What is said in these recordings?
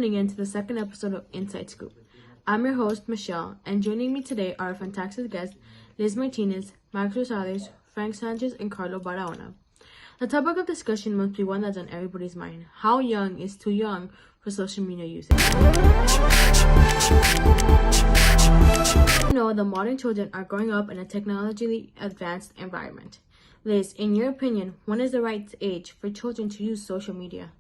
tuning in to the second episode of Inside Scoop. I'm your host, Michelle, and joining me today are our fantastic guests, Liz Martinez, Max Rosales, Frank Sanchez, and Carlo Barahona. The topic of discussion must be one that's on everybody's mind. How young is too young for social media usage? You know, the modern children are growing up in a technologically advanced environment. Liz, in your opinion, when is the right age for children to use social media?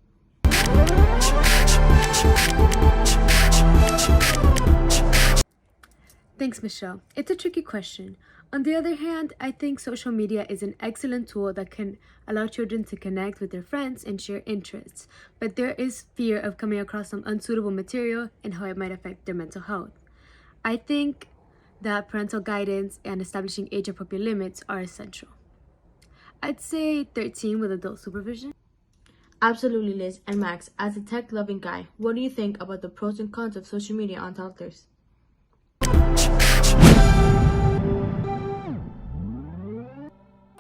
Thanks, Michelle. It's a tricky question. On the other hand, I think social media is an excellent tool that can allow children to connect with their friends and share interests, but there is fear of coming across some unsuitable material and how it might affect their mental health. I think that parental guidance and establishing age-appropriate limits are essential. I'd say 13 with adult supervision. Absolutely, Liz. And Max, as a tech-loving guy, what do you think about the pros and cons of social media on toddlers?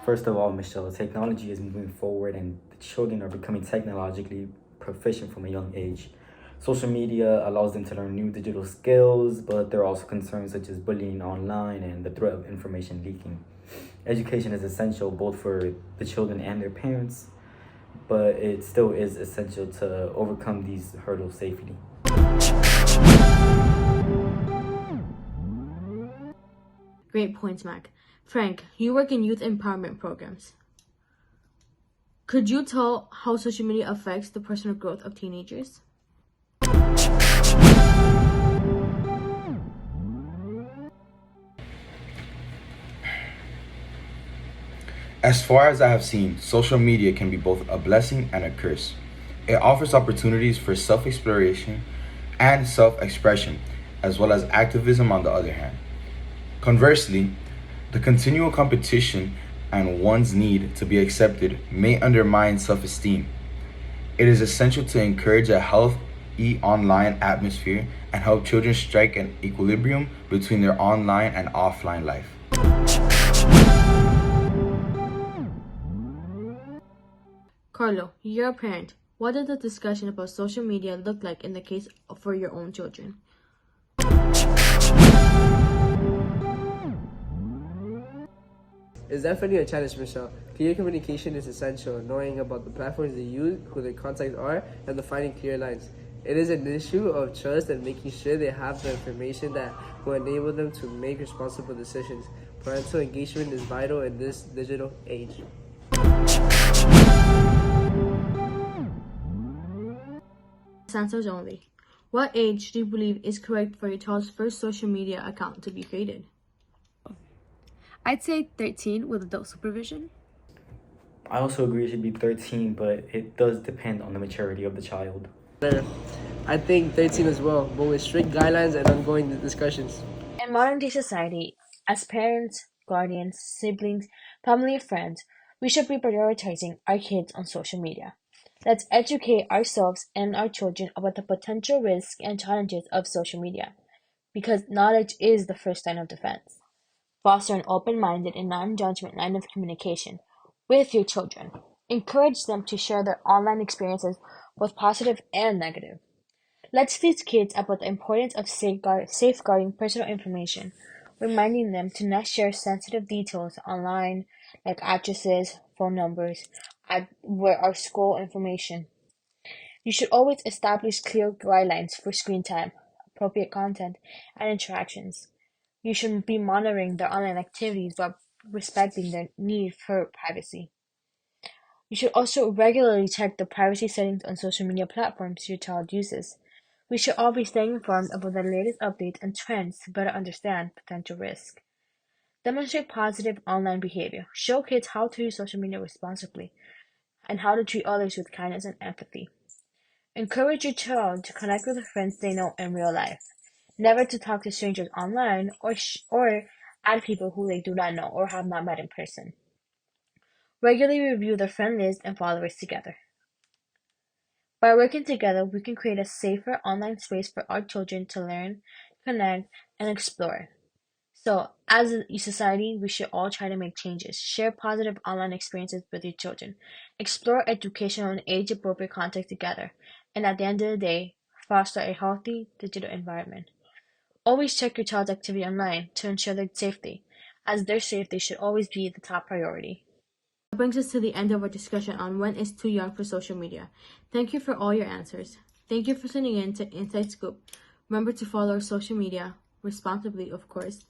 First of all, Michelle, technology is moving forward and the children are becoming technologically proficient from a young age. Social media allows them to learn new digital skills, but there are also concerns such as bullying online and the threat of information leaking. Education is essential both for the children and their parents, but it still is essential to overcome these hurdles safely. Great points, Mac. Frank, you work in youth empowerment programs. Could you tell how social media affects the personal growth of teenagers? As far as I have seen, social media can be both a blessing and a curse. It offers opportunities for self-exploration and self-expression, as well as activism on the other hand. Conversely, the continual competition and one's need to be accepted may undermine self-esteem. It is essential to encourage a healthy online atmosphere and help children strike an equilibrium between their online and offline life. Carlo, you're a parent. What does the discussion about social media look like in the case for your own children? It's definitely a challenge, Michelle. Clear communication is essential, knowing about the platforms they use, who their contacts are, and defining clear lines. It is an issue of trust and making sure they have the information that will enable them to make responsible decisions. Parental engagement is vital in this digital age. Answers only. What age do you believe is correct for your child's first social media account to be created? I'd say 13 with adult supervision. I also agree it should be 13, but it does depend on the maturity of the child. I think 13 as well, but with strict guidelines and ongoing discussions. In modern day society, as parents, guardians, siblings, family, and friends, we should be prioritizing our kids on social media. Let's educate ourselves and our children about the potential risks and challenges of social media, because knowledge is the first line of defense. Foster an open-minded and non-judgment line of communication with your children. Encourage them to share their online experiences, both positive and negative. Let's teach kids about the importance of safeguarding personal information, reminding them to not share sensitive details online, like addresses, phone numbers, where our school information. You should always establish clear guidelines for screen time, appropriate content, and interactions. You should be monitoring their online activities while respecting their need for privacy. You should also regularly check the privacy settings on social media platforms your child uses. We should all be staying informed about the latest updates and trends to better understand potential risk. Demonstrate positive online behavior. Show kids how to use social media responsibly and how to treat others with kindness and empathy. Encourage your child to connect with the friends they know in real life. Never to talk to strangers online or add people who they do not know or have not met in person. Regularly review their friend list and followers together. By working together, we can create a safer online space for our children to learn, connect, and explore. So, as a society, we should all try to make changes. Share positive online experiences with your children. Explore educational and age-appropriate content together. And at the end of the day, foster a healthy digital environment. Always check your child's activity online to ensure their safety, as their safety should always be the top priority. That brings us to the end of our discussion on when is too young for social media. Thank you for all your answers. Thank you for tuning in to Inside Scoop. Remember to follow our social media, responsibly of course.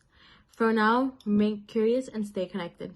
For now, remain curious and stay connected.